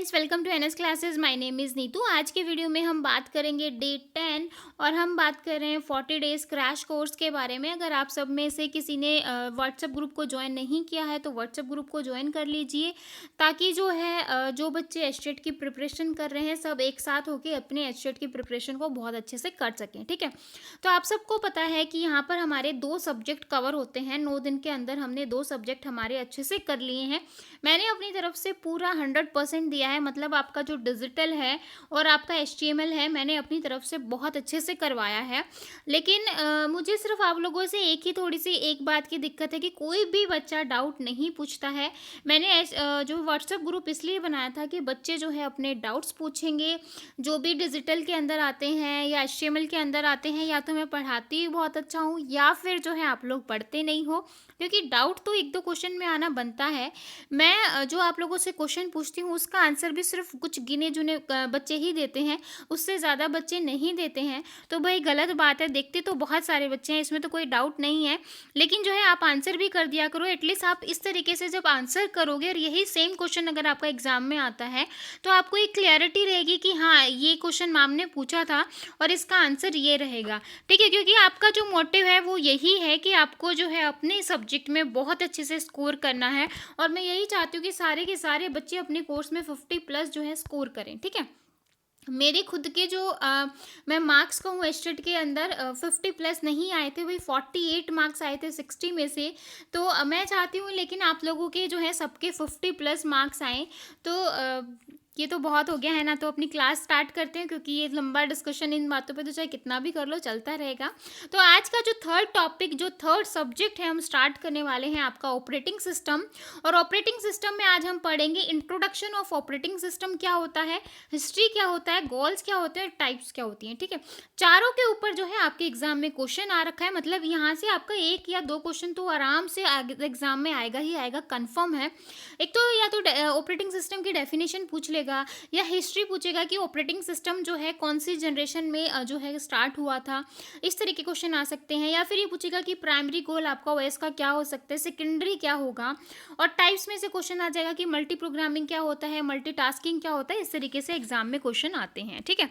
Friends, welcome to NS classes. My name is Neetu. आज के video में हम बात करेंगे डे 10 और हम बात कर रहे हैं 40 डेज़ क्रैश कोर्स के बारे में। अगर आप सब में से किसी ने व्हाट्सएप ग्रुप को ज्वाइन नहीं किया है तो व्हाट्सएप ग्रुप को ज्वाइन कर लीजिए, ताकि जो है जो बच्चे एचटेट की प्रिपरेशन कर रहे हैं सब एक साथ होकर अपने एचटेट की प्रिपरेशन को बहुत अच्छे से कर सकें। ठीक है, तो आप सबको पता है कि यहाँ पर हमारे 2 सब्जेक्ट कवर होते हैं। 9 दिन के अंदर हमने 2 सब्जेक्ट हमारे अच्छे से कर लिए हैं। मैंने अपनी तरफ से पूरा 100% दिया है, मतलब आपका जो डिजिटल है और आपका एचटीएमएल है, मैंने अपनी तरफ से बहुत अच्छे से करवाया है। लेकिन मुझे सिर्फ आप लोगों से थोड़ी सी एक बात की दिक्कत है कि कोई भी बच्चा डाउट नहीं पूछता है। मैंने जो व्हाट्सएप ग्रुप इसलिए बनाया था कि बच्चे जो है अपने डाउट्स पूछेंगे, जो भी डिजिटल के अंदर आते हैं या एचटीएमएल के अंदर आते हैं। या तो मैं पढ़ाती ही बहुत अच्छा हूँ या फिर जो है आप लोग पढ़ते नहीं हो, क्योंकि डाउट तो 1-2 क्वेश्चन में आना बनता है। मैं जो आप लोगों से क्वेश्चन पूछती हूँ उसका आंसर भी सिर्फ कुछ गिने-चुने बच्चे ही देते हैं, उससे ज़्यादा बच्चे नहीं देते हैं। तो भाई गलत बात है, देखते तो बहुत सारे बच्चे हैं, इसमें तो कोई डाउट नहीं है। लेकिन जो है आप आंसर भी कर दिया करो। एटलीस्ट आप इस तरीके से जब आंसर करोगे और यही सेम क्वेश्चन अगर आपका एग्जाम में आता है तो आपको एक क्लैरिटी रहेगी कि हाँ, ये क्वेश्चन मैम ने पूछा था और इसका आंसर ये रहेगा। ठीक है, क्योंकि आपका जो मोटिव है वो यही है कि आपको जो है अपने सब्जेक्ट में बहुत अच्छे से स्कोर करना है। और मैं यही चाहती हूँ कि सारे के सारे बच्चे अपने कोर्स में 50 प्लस जो है स्कोर करें। ठीक है, मेरे खुद के जो मैं मार्क्स कहूँ एस्टेट के अंदर 50 प्लस नहीं आए थे, वही 48 मार्क्स आए थे 60 में से। तो मैं चाहती हूँ, लेकिन आप लोगों के जो है सबके 50 प्लस मार्क्स आए। तो ये तो बहुत हो गया है ना, तो अपनी क्लास स्टार्ट करते हैं, क्योंकि ये लंबा डिस्कशन इन बातों पे तो चाहे कितना भी कर लो चलता रहेगा। तो आज का जो थर्ड टॉपिक, जो थर्ड सब्जेक्ट है, हम स्टार्ट करने वाले हैं आपका ऑपरेटिंग सिस्टम। और ऑपरेटिंग सिस्टम में आज हम पढ़ेंगे इंट्रोडक्शन ऑफ ऑपरेटिंग सिस्टम क्या होता है, हिस्ट्री क्या होता है, गोल्स क्या होते हैं, टाइप्स क्या होती हैं। ठीक है, चारों के ऊपर जो है आपके एग्जाम में क्वेश्चन आ रखा है, मतलब यहाँ से आपका 1 या 2 क्वेश्चन तो आराम से एग्जाम में आएगा ही आएगा, कन्फर्म है। एक तो या तो ऑपरेटिंग सिस्टम की डेफिनेशन पूछ लेगा, या हिस्ट्री पूछेगा कि ऑपरेटिंग सिस्टम जो है कौन सी जनरेशन में जो है स्टार्ट हुआ था। इस तरह के क्वेश्चन आ सकते हैं। या फिर ये पूछेगा कि प्राइमरी गोल आपका ओएस का क्या हो सकता है, सेकेंडरी क्या होगा। और टाइप्स में से क्वेश्चन आ जाएगा कि मल्टी प्रोग्रामिंग क्या होता है, मल्टीटास्किंग क्या होता है। इस तरीके से एग्जाम में क्वेश्चन आते हैं। ठीक है,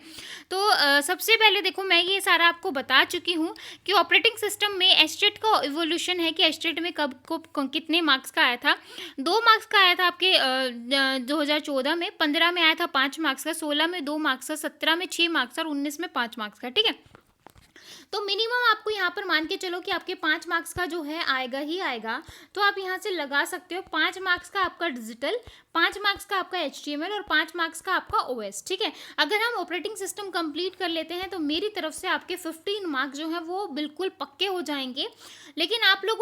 तो सबसे पहले देखो, मैं ये सारा आपको बता चुकी हूँ कि ऑपरेटिंग सिस्टम में एस्टेट का इवोल्यूशन है कि एस्टेट में कब को कितने मार्क्स का आया था। 2 मार्क्स का आया था आपके 2014 में, 15 में आया था 5 मार्क्स का, 16 में 2 मार्क्स का, 17 में 6 मार्क्स का और 19 में 5 मार्क्स का। ठीक है, तो मिनिमम आपको यहाँ पर मान के चलो कि आपके 5 मार्क्स का जो है आएगा ही आएगा। तो आप यहाँ से लगा सकते हो 5 मार्क्स का आपका डिजिटल, 5 मार्क्स का आपका एचटीएमएल और 5 मार्क्स का आपका ओएस। ठीक है, अगर हम ऑपरेटिंग सिस्टम कंप्लीट कर लेते हैं तो मेरी तरफ से आपके 15 मार्क्स जो है वो बिल्कुल पक्के हो जाएंगे। लेकिन आप लोग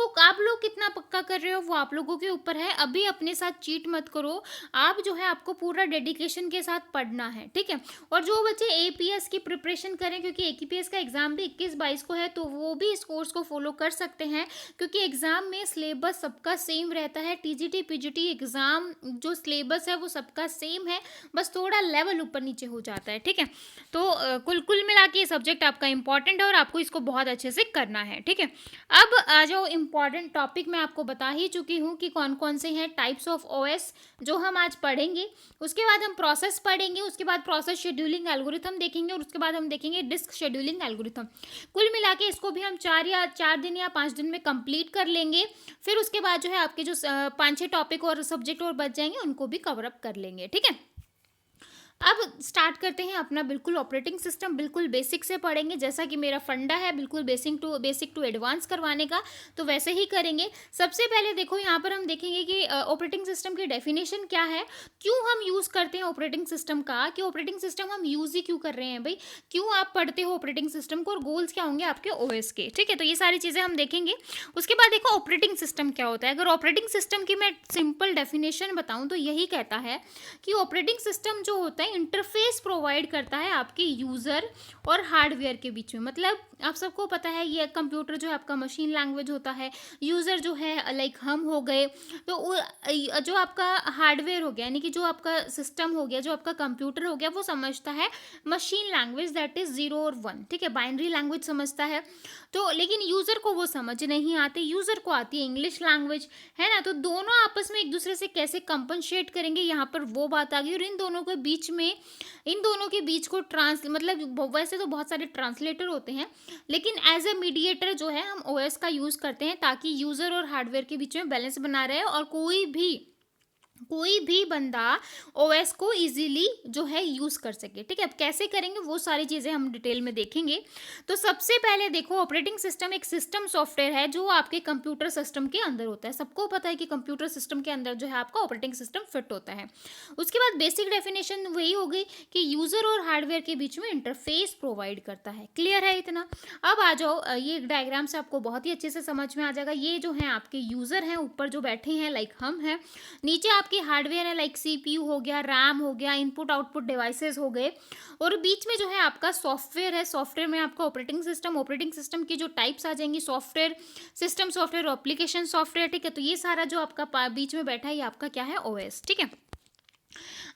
कितना पक्का कर रहे हो वो आप लोगों के ऊपर है। अभी अपने साथ चीट मत करो, आप जो है आपको पूरा डेडिकेशन के साथ पढ़ना है। ठीक है, और जो बच्चे एपीएस की प्रिपरेशन करें, क्योंकि एपीएस का एग्जाम भी 21-22 को है, तो वो भी इस कोर्स को फॉलो कर सकते हैं, क्योंकि एग्जाम में सिलेबस सबका सेम रहता है। टीजीटी पीजीटी एग्जाम जो सिलेबस है वो सबका सेम है, बस थोड़ा लेवल ऊपर नीचे हो जाता है। ठीक है, तो कुल मिला के ये सब्जेक्ट आपका इंपॉर्टेंट है और आपको इसको बहुत अच्छे से करना है। ठीक है, अब जो इम्पॉर्टेंट टॉपिक मैं आपको बता ही चुकी हूँ कि कौन कौन से हैं टाइप्स ऑफ ओएस जो हम आज पढ़ेंगे। उसके बाद हम प्रोसेस पढ़ेंगे, उसके बाद प्रोसेस शेड्यूलिंग एल्गोरिथम देखेंगे और उसके बाद हम देखेंगे डिस्क शेड्यूलिंग एल्गोरिथम। कुल मिला के इसको भी हम 4 दिन या 5 दिन में कंप्लीट कर लेंगे। फिर उसके बाद जो है आपके जो 5-6 टॉपिक और सब्जेक्ट और बच जाएंगे उनको भी कवर अप कर लेंगे। ठीक है, अब स्टार्ट करते हैं अपना बिल्कुल ऑपरेटिंग सिस्टम, बिल्कुल बेसिक से पढ़ेंगे, जैसा कि मेरा फंडा है बिल्कुल बेसिक टू एडवांस करवाने का, तो वैसे ही करेंगे। सबसे पहले देखो, यहाँ पर हम देखेंगे कि ऑपरेटिंग सिस्टम की डेफिनेशन क्या है, क्यों हम यूज़ करते हैं ऑपरेटिंग सिस्टम का, कि ऑपरेटिंग सिस्टम हम यूज़ ही क्यों कर रहे हैं भाई, क्यों आप पढ़ते हो ऑपरेटिंग सिस्टम को, और गोल्स क्या होंगे आपके ओएस के। ठीक है, तो ये सारी चीज़ें हम देखेंगे। उसके बाद देखो ऑपरेटिंग सिस्टम क्या होता है। अगर ऑपरेटिंग सिस्टम की मैं सिंपल डेफिनेशन बताऊँ तो यही कहता है कि ऑपरेटिंग सिस्टम जो होता है इंटरफेस प्रोवाइड करता है आपके यूज़र और हार्डवेयर के बीच में। मतलब आप सबको पता है ये कंप्यूटर जो है आपका मशीन लैंग्वेज होता है, यूज़र जो है लाइक हम हो गए, तो जो आपका हार्डवेयर हो गया यानी कि जो आपका सिस्टम हो गया, जो आपका कंप्यूटर हो गया, वो समझता है मशीन लैंग्वेज दैट इज़ 0 और 1, ठीक है? बाइनरी लैंग्वेज समझता है। तो लेकिन यूज़र को वो समझ नहीं आती, यूज़र को आती है इंग्लिश लैंग्वेज, है ना? तो दोनों आपस में एक-दूसरे से कैसे कंपनसेट करेंगे, यहाँ पर वो बात आ गई। और इन दोनों के बीच को वैसे तो बहुत सारे ट्रांसलेटर होते हैं, लेकिन एज अ मीडिएटर जो है हम ओएस का यूज़ करते हैं ताकि यूज़र और हार्डवेयर के बीच में बैलेंस बना रहे और कोई भी बंदा ओएस को इजीली जो है यूज़ कर सके, ठीक है? अब कैसे करेंगे वो सारी चीज़ें हम डिटेल में देखेंगे। तो सबसे पहले देखो, ऑपरेटिंग सिस्टम एक सिस्टम सॉफ्टवेयर है जो आपके कंप्यूटर सिस्टम के अंदर होता है। सबको पता है कि कंप्यूटर सिस्टम के अंदर जो है आपका ऑपरेटिंग सिस्टम फिट होता है। उसके बाद बेसिक डेफिनेशन वही हो गई कि यूज़र और हार्डवेयर के बीच में इंटरफेस प्रोवाइड करता है। क्लियर है इतना? अब आ जाओ, ये डायग्राम से आपको बहुत ही अच्छे से समझ में आ जाएगा। ये जो है आपके यूज़र हैं, ऊपर जो बैठे हैं लाइक हम हैं, नीचे आपके हार्डवेयर है लाइक सीपीयू हो गया, रैम हो गया, इनपुट आउटपुट डिवाइसेस हो गए, और बीच में जो है आपका सॉफ्टवेयर है। सॉफ्टवेयर में आपका ऑपरेटिंग सिस्टम की जो टाइप्स आ जाएंगी, software, system software, application software, ठीक है? तो ये सारा जो आपका बीच में बैठा है ये आपका क्या है? ओएस, ठीक है?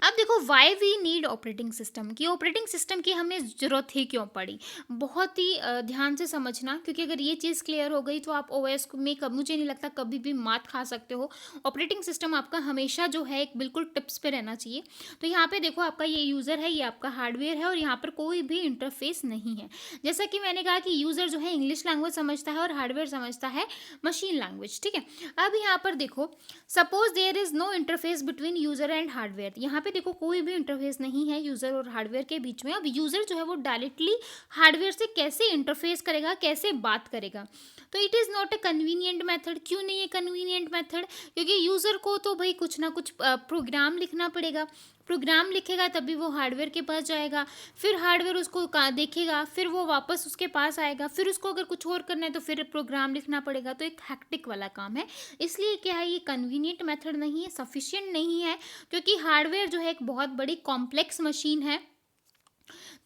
अब देखो, why we need operating system, की ऑपरेटिंग सिस्टम की हमें ज़रूरत ही क्यों पड़ी। बहुत ही ध्यान से समझना, क्योंकि अगर ये चीज़ क्लियर हो गई तो आप ओएस में मुझे नहीं लगता कभी भी मात खा सकते हो। ऑपरेटिंग सिस्टम आपका हमेशा जो है एक बिल्कुल टिप्स पे रहना चाहिए। तो यहाँ पे देखो, आपका ये यूज़र है, ये आपका हार्डवेयर है, और यहाँ पर कोई भी इंटरफेस नहीं है। जैसा कि मैंने कहा कि यूज़र जो है इंग्लिश लैंग्वेज समझता है और हार्डवेयर समझता है मशीन लैंग्वेज, ठीक है? अब यहाँ पर देखो, suppose there is no interface between user and hardware. यहाँ पे देखो, कोई भी इंटरफेस नहीं है यूजर और हार्डवेयर के बीच में। अब यूजर जो है वो डायरेक्टली हार्डवेयर से कैसे इंटरफेस करेगा, कैसे बात करेगा? तो it is not a convenient method. क्यों नहीं है कन्वीनियंट मेथड? क्योंकि यूज़र को तो भाई कुछ ना कुछ प्रोग्राम लिखना पड़ेगा। प्रोग्राम लिखेगा तभी वो हार्डवेयर के पास जाएगा, फिर हार्डवेयर उसको देखेगा, फिर वो वापस उसके पास आएगा, फिर उसको अगर कुछ और करना है तो फिर प्रोग्राम लिखना पड़ेगा। तो एक हैक्टिक वाला काम है। इसलिए क्या है, ये कन्वीनियंट मेथड नहीं है, सफिशिएंट नहीं है, क्योंकि हार्डवेयर जो है एक बहुत बड़ी कॉम्प्लेक्स मशीन है।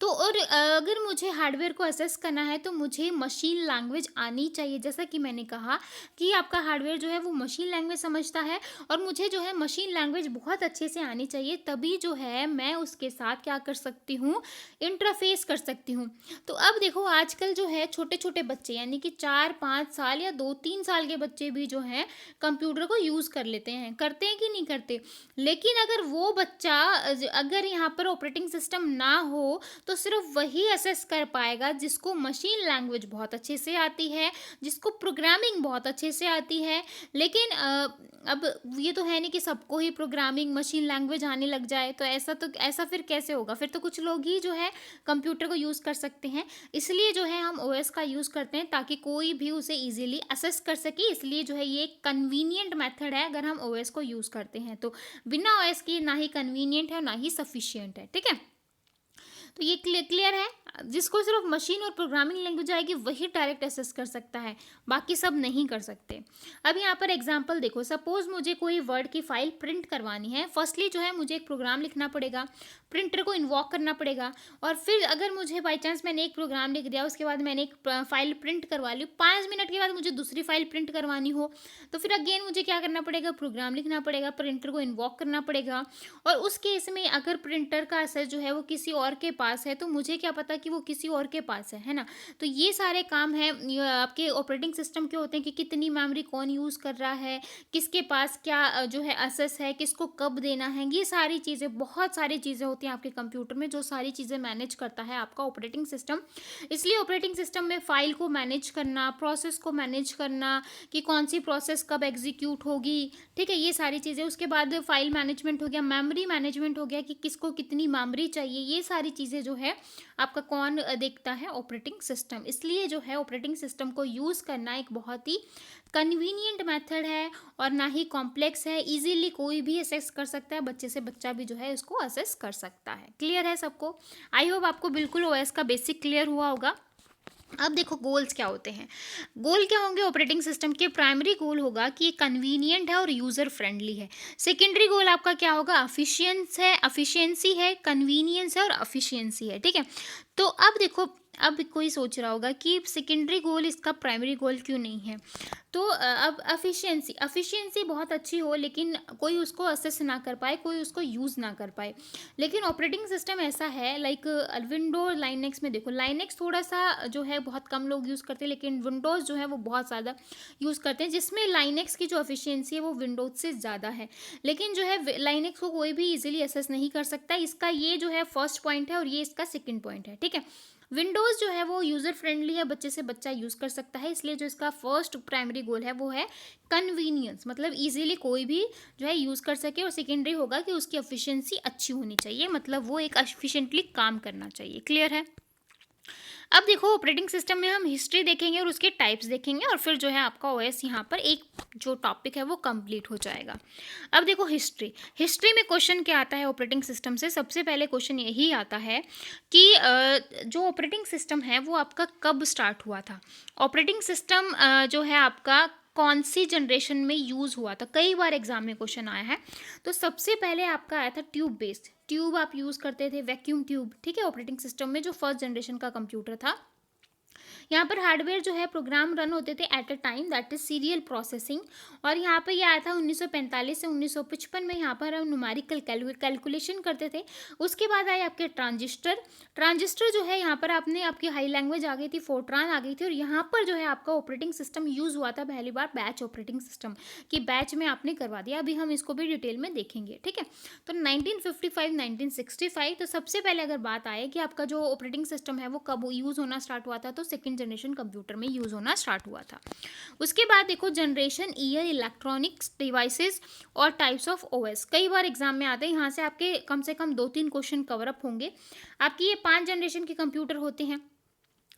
तो और अगर मुझे हार्डवेयर को असेस करना है तो मुझे मशीन लैंग्वेज आनी चाहिए। जैसा कि मैंने कहा कि आपका हार्डवेयर जो है वो मशीन लैंग्वेज समझता है, और मुझे जो है मशीन लैंग्वेज बहुत अच्छे से आनी चाहिए, तभी जो है मैं उसके साथ क्या कर सकती हूँ, इंटरफेस कर सकती हूँ। तो अब देखो, आजकल जो है छोटे छोटे बच्चे, यानी कि 4-5 साल या 2-3 साल के बच्चे भी जो हैं कंप्यूटर को यूज़ कर लेते हैं। करते हैं कि नहीं करते? लेकिन अगर वो बच्चा अगर यहाँ पर ऑपरेटिंग सिस्टम ना हो तो सिर्फ वही असेस कर पाएगा जिसको मशीन लैंग्वेज बहुत अच्छे से आती है, जिसको प्रोग्रामिंग बहुत अच्छे से आती है। लेकिन अब ये तो है नहीं कि सबको ही प्रोग्रामिंग मशीन लैंग्वेज आने लग जाए। तो ऐसा फिर कैसे होगा? फिर तो कुछ लोग ही जो है कंप्यूटर को यूज़ कर सकते हैं। इसलिए जो है हम ओएस का यूज़ करते हैं ताकि कोई भी उसे ईजिली असेस कर सके। इसलिए जो है ये एक कन्वीनियंट मेथड है अगर हम ओएस को यूज़ करते हैं। तो बिना ओएस के ना ही कन्वीनियंट है और ना ही सफिशियंट है, ठीक है? तो ये क्लियर है? जिसको सिर्फ मशीन और प्रोग्रामिंग लैंग्वेज आएगी वही डायरेक्ट असेस कर सकता है, बाकी सब नहीं कर सकते। अब यहाँ पर एग्जांपल देखो, सपोज मुझे कोई वर्ड की फाइल प्रिंट करवानी है। फर्स्टली जो है मुझे एक प्रोग्राम लिखना पड़ेगा, प्रिंटर को इन्वॉक करना पड़ेगा, और फिर अगर मुझे बाई चांस मैंने एक प्रोग्राम लिख दिया, उसके बाद मैंने एक फाइल प्रिंट करवा ली, 5 मिनट के बाद मुझे दूसरी फाइल प्रिंट करवानी हो तो फिर अगेन मुझे क्या करना पड़ेगा, प्रोग्राम लिखना पड़ेगा, प्रिंटर को इन्वॉक करना पड़ेगा। और उस केस में अगर प्रिंटर का एक्सेस जो है वो किसी और के पास है तो मुझे क्या पता कि वो किसी और के पास है ना? तो ये सारे काम हैं आपके ऑपरेटिंग सिस्टम के होते हैं कि कितनी मेमोरी कौन यूज़ कर रहा है, किसके पास क्या जो है एक्सेस है, किसको कब देना है। ये सारी चीज़ें, बहुत सारी चीज़ें होती हैं आपके कंप्यूटर में, जो सारी चीज़ें मैनेज करता है आपका ऑपरेटिंग सिस्टम। इसलिए ऑपरेटिंग सिस्टम में फाइल को मैनेज करना, प्रोसेस को मैनेज करना, कि कौन सी प्रोसेस कब एग्जीक्यूट होगी, ठीक है? ये सारी चीज़ें। उसके बाद फाइल मैनेजमेंट हो गया, मेमोरी मैनेजमेंट हो गया कि किसको कितनी मेमोरी चाहिए। ये सारी चीज़ें जो है आपका कौन देखता है, ऑपरेटिंग सिस्टम। इसलिए जो है ऑपरेटिंग सिस्टम को यूज़ करना एक बहुत ही कन्वीनियंट मेथड है और ना ही कॉम्प्लेक्स है। इजीली कोई भी असेस कर सकता है, बच्चे से बच्चा भी जो है इसको असेस कर सकता है। क्लियर है सबको? आई होप आपको बिल्कुल ओएस का बेसिक क्लियर हुआ होगा। अब देखो, गोल्स क्या होते हैं। गोल क्या होंगे ऑपरेटिंग सिस्टम के? प्राइमरी गोल होगा कि ये कन्वीनियंट है और यूज़र फ्रेंडली है। सेकेंडरी गोल आपका क्या होगा? एफिशिएंसी है, कन्वीनियंस है और एफिशिएंसी है, ठीक है? तो अब देखो, अब कोई सोच रहा होगा कि सेकेंडरी गोल इसका प्राइमरी गोल क्यों नहीं है? तो अब एफिशिएंसी बहुत अच्छी हो लेकिन कोई उसको असेस ना कर पाए, कोई उसको यूज़ ना कर पाए। लेकिन ऑपरेटिंग सिस्टम ऐसा है लाइक विंडो लाइनेक्स में देखो, लाइनेक्स थोड़ा-सा जो है बहुत कम लोग यूज़ करते हैं, लेकिन विंडोज़ जो है वो बहुत ज़्यादा यूज़ करते हैं, जिसमें लाइनेक्स की जो एफिशिएंसी है वो विंडोज़ से ज़्यादा है। लेकिन जो है लाइनेक्स को कोई भी इजीली असेस नहीं कर सकता। इसका ये जो है फर्स्ट पॉइंट है और ये इसका सेकंड पॉइंट है, ठीक है। विंडोज़ जो है वो यूज़र फ्रेंडली है, बच्चे से बच्चा यूज़ कर सकता है, इसलिए जो इसका फर्स्ट प्राइमरी गोल है वो है कन्वीनियंस, मतलब इजीली कोई भी जो है यूज़ कर सके। और सेकेंडरी होगा कि उसकी एफिशिएंसी अच्छी होनी चाहिए, मतलब वो एक एफिशिएंटली काम करना चाहिए। क्लियर है? अब देखो ऑपरेटिंग सिस्टम में हम हिस्ट्री देखेंगे और उसके टाइप्स देखेंगे और फिर जो है आपका ओएस यहाँ पर एक जो टॉपिक है वो कंप्लीट हो जाएगा। अब देखो हिस्ट्री में क्वेश्चन क्या आता है ऑपरेटिंग सिस्टम से? सबसे पहले क्वेश्चन यही आता है कि जो ऑपरेटिंग सिस्टम है वो आपका कब स्टार्ट हुआ था? ऑपरेटिंग सिस्टम जो है आपका कौन सी जनरेशन में यूज़ हुआ था? कई बार एग्जाम में क्वेश्चन आया है। तो सबसे पहले आपका आया था ट्यूब बेस्ड, ट्यूब आप यूज़ करते थे, वैक्यूम ट्यूब, ठीक है। ऑपरेटिंग सिस्टम में जो फर्स्ट जनरेशन का कंप्यूटर था, यहाँ पर हार्डवेयर जो है प्रोग्राम रन होते थे eight a time, that is serial processing. और यहाँ पर ये आया था 1945 से 1955 में। यहाँ पर हम न्यूमेरिकल कैलकुलेशन करते थे। उसके बाद आए आपके ट्रांजिस्टर जो है यहाँ पर आपने आपकी हाई लैंग्वेज आ गई थी, फोर्ट्रान आ गई थी। और यहाँ पर जो है आपका ऑपरेटिंग सिस्टम यूज़ हुआ था पहली बार, बैच ऑपरेटिंग सिस्टम, कि बैच में आपने करवा दिया। अभी हम इसको भी डिटेल में देखेंगे, ठीक है। तो 1955 1965, तो सबसे पहले अगर बात आए कि आपका जो ऑपरेटिंग सिस्टम है वो कब यूज़ होना स्टार्ट हुआ था, तो सेकंड जनरेशन कंप्यूटर में यूज़ होना स्टार्ट हुआ था। उसके बाद देखो जनरेशन, ईयर, इलेक्ट्रॉनिक्स डिवाइसेस और टाइप्स ऑफ ओएस, कई बार एग्जाम में आते हैं। यहाँ से आपके कम से कम 2-3 क्वेश्चन कवर अप होंगे। आपकी ये 5 जनरेशन के कंप्यूटर होते हैं।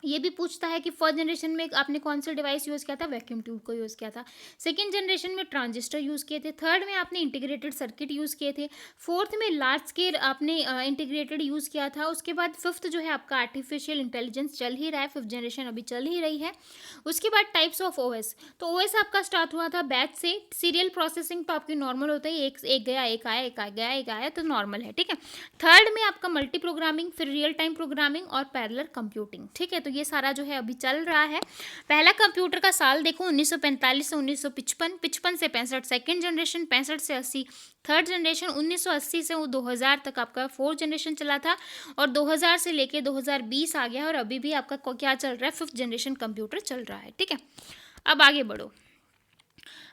ये भी पूछता है कि फर्स्ट जनरेशन में आपने कौन सा डिवाइस यूज़ किया था? वैक्यूम ट्यूब को यूज़ किया था। सेकंड जनरेशन में ट्रांजिस्टर यूज़ किए थे। थर्ड में आपने इंटीग्रेटेड सर्किट यूज़ किए थे। फोर्थ में लार्ज स्केल आपने इंटीग्रेटेड यूज़ किया था। उसके बाद फिफ्थ जो है आपका आर्टिफिशियल इंटेलिजेंस चल ही रहा है, फिफ्थ जनरेशन अभी चल ही रही है। उसके बाद टाइप्स ऑफ ओएस, तो ओएस आपका स्टार्ट हुआ था बैच से। सीरियल प्रोसेसिंग तो आपकी नॉर्मल होता है, एक गया एक आया, एक आ गया एक आया, तो नॉर्मल है, ठीक है। थर्ड में आपका मल्टी प्रोग्रामिंग, फिर रियल टाइम प्रोग्रामिंग और पैरेलल कंप्यूटिंग, ठीक है। तो ये सारा जो है अभी चल रहा है। पहला कंप्यूटर का साल देखो 1945 से 1955, 55 से 65 सेकंड जनरेशन, 65 से 80 थर्ड जनरेशन, 1980 से 2000 तक आपका फोर्थ जनरेशन चला था। और 2000 से लेके 2020 आ गया और अभी भी आपका क्या चल रहा है? फिफ्थ जनरेशन कंप्यूटर चल रहा है, ठीक है। अब आगे बढ़ो।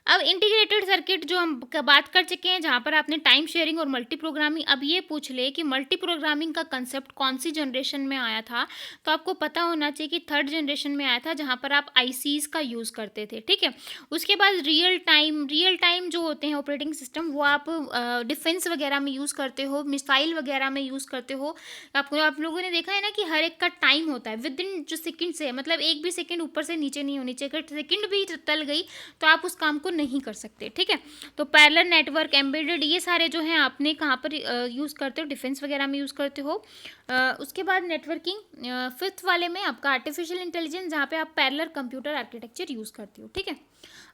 अब इंटीग्रेटेड सर्किट जो हम बात कर चुके हैं, जहाँ पर आपने टाइम शेयरिंग और मल्टी प्रोग्रामिंग। अब ये पूछ ले कि मल्टी प्रोग्रामिंग का कंसेप्ट कौन सी जनरेशन में आया था, तो आपको पता होना चाहिए कि थर्ड जनरेशन में आया था, जहाँ पर आप आईसीज का यूज़ करते थे, ठीक है। उसके बाद रियल टाइम जो होते हैं ऑपरेटिंग सिस्टम, वो आप डिफेंस वगैरह में यूज़ करते हो, मिसाइल वगैरह में यूज़ करते हो। आप लोगों ने देखा है ना कि हर एक का टाइम होता है विद इन जो सेकंड से, मतलब एक भी सेकंड ऊपर से नीचे नहीं होनी चाहिए। अगर सेकंड भी टल गई तो आप उस काम को नहीं कर सकते, ठीक है। तो पैरेलल नेटवर्क, एम्बेडेड, ये सारे जो हैं आपने कहाँ पर यूज़ करते हो? डिफेंस वगैरह में यूज़ करते हो। उसके बाद नेटवर्किंग, फिफ्थ वाले में आपका आर्टिफिशियल इंटेलिजेंस, जहाँ पे आप पैरेलल कंप्यूटर आर्किटेक्चर यूज़ करते हो, ठीक है।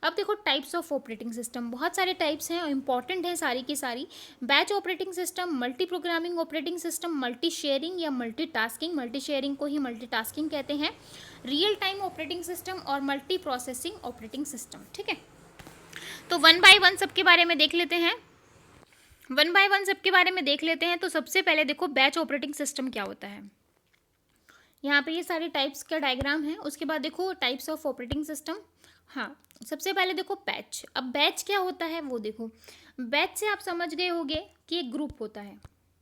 अब देखो टाइप्स ऑफ ऑपरेटिंग सिस्टम, बहुत सारे टाइप्स हैं और इंपॉर्टेंट है सारी की सारी। Batch operating system, multi programming operating system, multi sharing या मल्टी टास्किंग, मल्टी शेयरिंग को ही मल्टी टास्किंग कहते हैं, रियल टाइम ऑपरेटिंग सिस्टम और मल्टी प्रोसेसिंग ऑपरेटिंग सिस्टम, ठीक है। तो वन बाय वन सबके बारे में देख लेते हैं। तो सबसे पहले देखो बैच ऑपरेटिंग सिस्टम क्या होता है। यहाँ पे ये सारे टाइप्स का डायग्राम है। उसके बाद देखो टाइप्स ऑफ ऑपरेटिंग सिस्टम। हाँ, सबसे पहले देखो बैच। अब बैच क्या होता है वो देखो। बैच से आप समझ गए होंगे कि एक ग्रुप होता है।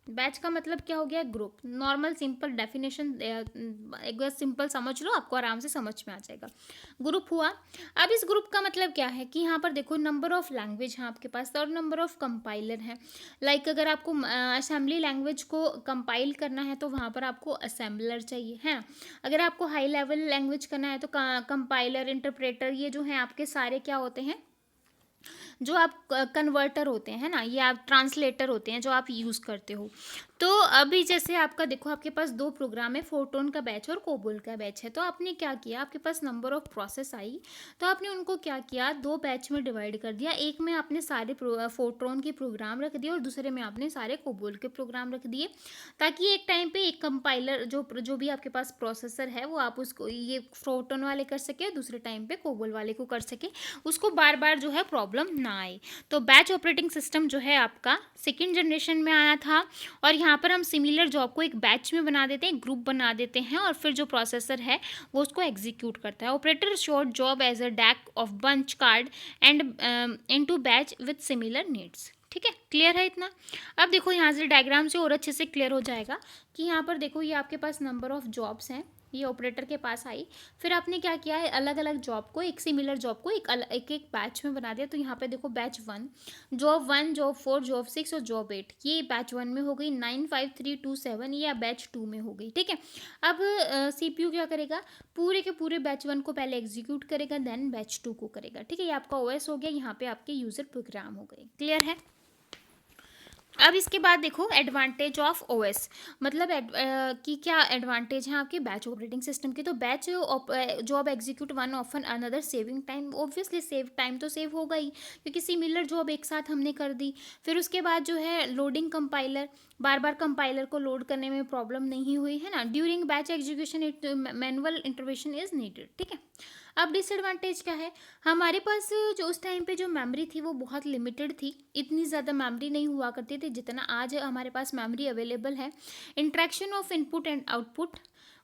बैच का मतलब क्या हो गया? ग्रुप। नॉर्मल सिंपल डेफिनेशन एक बार सिंपल समझ लो, आपको आराम से समझ में आ जाएगा। ग्रुप हुआ। अब इस ग्रुप का मतलब क्या है कि यहाँ पर देखो नंबर ऑफ लैंग्वेज है आपके पास और नंबर ऑफ कंपाइलर है। लाइक अगर आपको असेंबली लैंग्वेज को कंपाइल करना है तो वहाँ पर आपको असेंबलर चाहिए है। अगर आपको हाई लेवल लैंग्वेज करना है तो कंपाइलर, इंटरप्रेटर, ये जो है आपके सारे क्या होते हैं? जो आप कन्वर्टर होते हैं ना, ये आप ट्रांसलेटर होते हैं जो आप यूज़ करते हो। तो अभी जैसे आपका देखो, आपके पास 2 प्रोग्राम है, फोरट्रोन का बैच और कोबोल का बैच है। तो आपने क्या किया, आपके पास नंबर ऑफ प्रोसेस आई, तो आपने उनको क्या किया, 2 बैच में डिवाइड कर दिया। एक में आपने सारे फोरट्रोन के प्रोग्राम रख दिए और दूसरे में आपने सारे कोबोल के प्रोग्राम रख दिए, ताकि एक टाइम पे एक कंपाइलर जो जो भी आपके पास प्रोसेसर है वो आप उसको ये फोरट्रोन वाले कर सके और दूसरे टाइम पे कोबोल वाले को कर सके, उसको बार बार जो है प्रॉब्लम ना आए। तो बैच ऑपरेटिंग सिस्टम जो है आपका सेकेंड जनरेशन में आया था, और यहाँ पर हम सिमिलर जॉब को एक बैच में बना देते हैं, ग्रुप बना देते हैं, और फिर जो प्रोसेसर है वो उसको एग्जीक्यूट करता है। Operator sort job as a deck of bunch card and into batch with similar needs. ठीक है, क्लियर है इतना। अब देखो यहाँ से डायग्राम से और अच्छे से क्लियर हो जाएगा कि यहाँ पर देखो, ये आपके पास नंबर ऑफ जॉब्स हैं, ये ऑपरेटर के पास आई, फिर आपने क्या किया है, अलग अलग जॉब को, एक सिमिलर जॉब को एक एक बैच में बना दिया। तो यहाँ पे देखो बैच 1, जॉब 1, जॉब 4, जॉब 6 और जॉब 8, ये बैच 1 में हो गई। 9, 5, 3, 2, 7 ये बैच 2 में हो गई। ठीक है, अब सीपीयू क्या करेगा, पूरे के पूरे बैच 1 को पहले एग्जीक्यूट करेगा, देन बैच 2 को करेगा। ठीक है, ये आपका ओएस हो गया, यहाँ पे आपके यूजर प्रोग्राम हो गए। क्लियर है। अब इसके बाद देखो एडवांटेज ऑफ ओएस, मतलब कि क्या एडवांटेज है आपके बैच ऑपरेटिंग सिस्टम की। तो batch job execute one often another saving time, obviously save time तो सेव होगा ही, क्योंकि सिमिलर जॉब एक साथ हमने कर दी। फिर उसके बाद जो है लोडिंग कंपाइलर, बार बार कंपाइलर को लोड करने में प्रॉब्लम नहीं हुई है ना। During batch execution it manual intervention is needed. ठीक है, अब डिसएडवांटेज क्या है, हमारे पास जो उस टाइम पे जो मेमोरी थी वो बहुत लिमिटेड थी, इतनी ज़्यादा मेमोरी नहीं हुआ करती थी जितना आज हमारे पास मेमोरी अवेलेबल है। Interaction of input and output,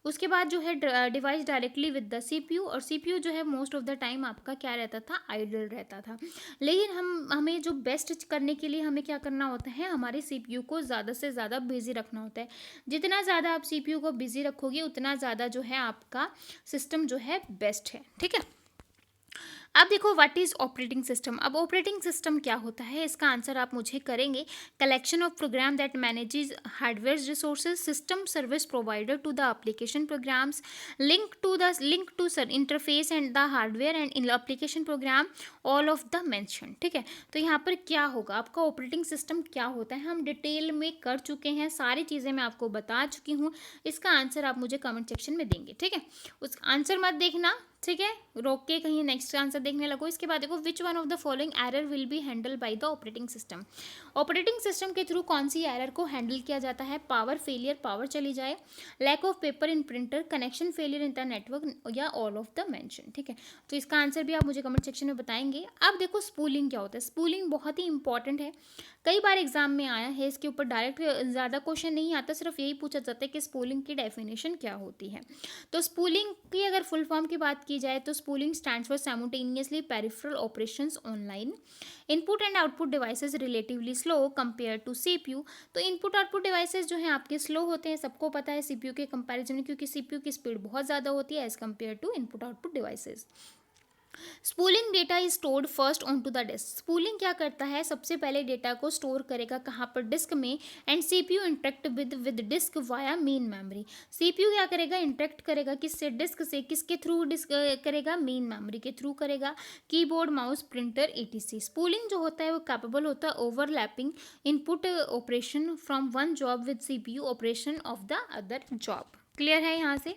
उसके बाद जो है device directly with the CPU, और सीपीयू जो है मोस्ट ऑफ द टाइम आपका क्या रहता था, आइडल रहता था। लेकिन हमें जो बेस्ट करने के लिए हमें क्या करना होता है, हमारे सीपीयू को ज़्यादा से ज़्यादा बिजी रखना होता है। जितना ज़्यादा आप सीपीयू को बिजी रखोगे उतना ज़्यादा जो है आपका सिस्टम जो है बेस्ट है। ठीक है, अब देखो व्हाट इज ऑपरेटिंग सिस्टम। अब ऑपरेटिंग सिस्टम क्या होता है, इसका आंसर आप मुझे करेंगे, collection of program that manages hardware resources, system service provider to the application programs, link to user interface and the hardware and in application program, all of the mention. ठीक है, तो यहाँ पर क्या होगा, आपका ऑपरेटिंग सिस्टम क्या होता है हम डिटेल में कर चुके हैं, सारी चीज़ें मैं आपको बता चुकी हूँ। इसका आंसर आप मुझे कमेंट सेक्शन में देंगे। ठीक है, उस आंसर मत देखना, ठीक है, रोक के कहीं नेक्स्ट आंसर देखने लगो। इसके बाद देखो, which one of the following error will be handle by the operating system. Operating system के थ्रू कौन सी एरर को हैंडल किया जाता है, पावर फेलियर, पावर चली जाए, lack of paper in printer, connection failure in the network, या all of the mention. ठीक है, तो इसका आंसर भी आप मुझे कमेंट सेक्शन में बताएंगे। अब देखो स्पूलिंग क्या होता है, स्पूलिंग बहुत ही इंपॉर्टेंट है, कई बार एग्जाम में आया है, इसके ऊपर डायरेक्ट ज़्यादा क्वेश्चन नहीं आता, सिर्फ यही पूछा जाता है कि स्पूलिंग की डेफिनेशन क्या होती है। तो स्पूलिंग की अगर फुल फॉर्म की बात की जाए तो spooling stands for simultaneously peripheral operations online, input and output devices relatively slow compare to CPU. तो इनपुट आउटपुट डिवाइसेस जो हैं आपके स्लो होते हैं, सबको पता है सीपीयू के कंपैरिजन में, क्योंकि सीपीयू की स्पीड बहुत ज़्यादा होती है as compare to input output devices. Spooling data is stored first on to the disk. Spooling क्या करता है, सबसे पहले डेटा को स्टोर करेगा कहाँ पर, डिस्क में, and CPU interact with disk via main memory. CPU क्या करेगा, इंटरेक्ट करेगा किससे, डिस्क से, किसके थ्रू डिस्क करेगा, मेन मेमोरी के थ्रू करेगा, keyboard, mouse, printer, etc. Spooling जो होता है वो कैपेबल होता है overlapping input operation from one job with CPU operation of the other job. Clear है यहाँ से।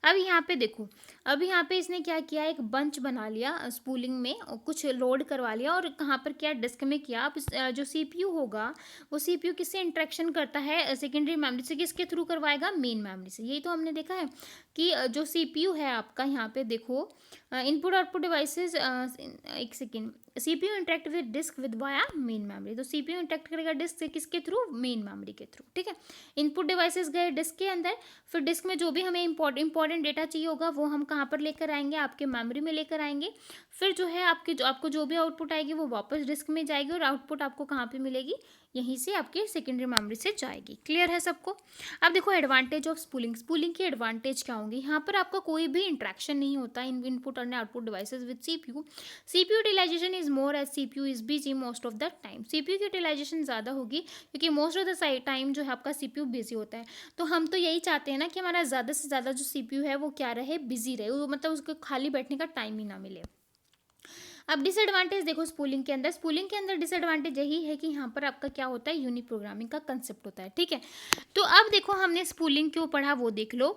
अब यहाँ पे देखो, अब यहाँ पे इसने क्या किया, एक बंच बना लिया स्पूलिंग में, और कुछ लोड करवा लिया, और कहाँ पर किया, डिस्क में किया। अब जो सीपीयू होगा वो सीपीयू किससे इंटरेक्शन करता है, सेकेंडरी मेमोरी से, किसके थ्रू करवाएगा, मेन मेमोरी से। यही तो हमने देखा है कि जो सीपीयू है आपका, यहाँ पे देखो इनपुट आउटपुट डिवाइसेस, एक second, CPU interact with disk with via main memory. तो सीपीयू इंटरेक्ट करेगा डिस्क से, किसके थ्रू, मेन मेमोरी के थ्रू। ठीक है, इनपुट डिवाइसेस गए डिस्क के अंदर, फिर डिस्क में जो भी हमें इंपॉर्टेंट डेटा चाहिए होगा वो हम कहाँ पर लेकर आएंगे, आपके मेमोरी में लेकर आएंगे। फिर जो है आपको जो भी आउटपुट आएगी वो वापस डिस्क में जाएगी, और आउटपुट आपको कहाँ पे मिलेगी, यहीं से आपकी सेकेंडरी मेमोरी से जाएगी। क्लियर है सबको। अब देखो एडवांटेज ऑफ स्पूलिंग। स्पूलिंग की एडवांटेज क्या होंगी, यहाँ पर आपका कोई भी इंट्रैक्शन नहीं होता input and output devices with CPU. CPU utilization is more as CPU is busy most of the time. CPU की यूटिलाइजेशन ज़्यादा होगी क्योंकि मोस्ट ऑफ द टाइम जो है आपका सीपीयू बिजी होता है। तो हम तो यही चाहते हैं ना कि हमारा ज़्यादा से ज़्यादा जो सीपीयू है वो क्या रहे, बिजी रहे, मतलब उसको खाली बैठने का टाइम ही ना मिले। अब डिसएडवांटेज देखो स्पूलिंग के अंदर डिसएडवांटेज यही है कि यहाँ पर आपका क्या होता है, यूनी प्रोग्रामिंग का कंसेप्ट होता है, ठीक है। तो अब देखो हमने स्पूलिंग क्यों पढ़ा वो देख लो।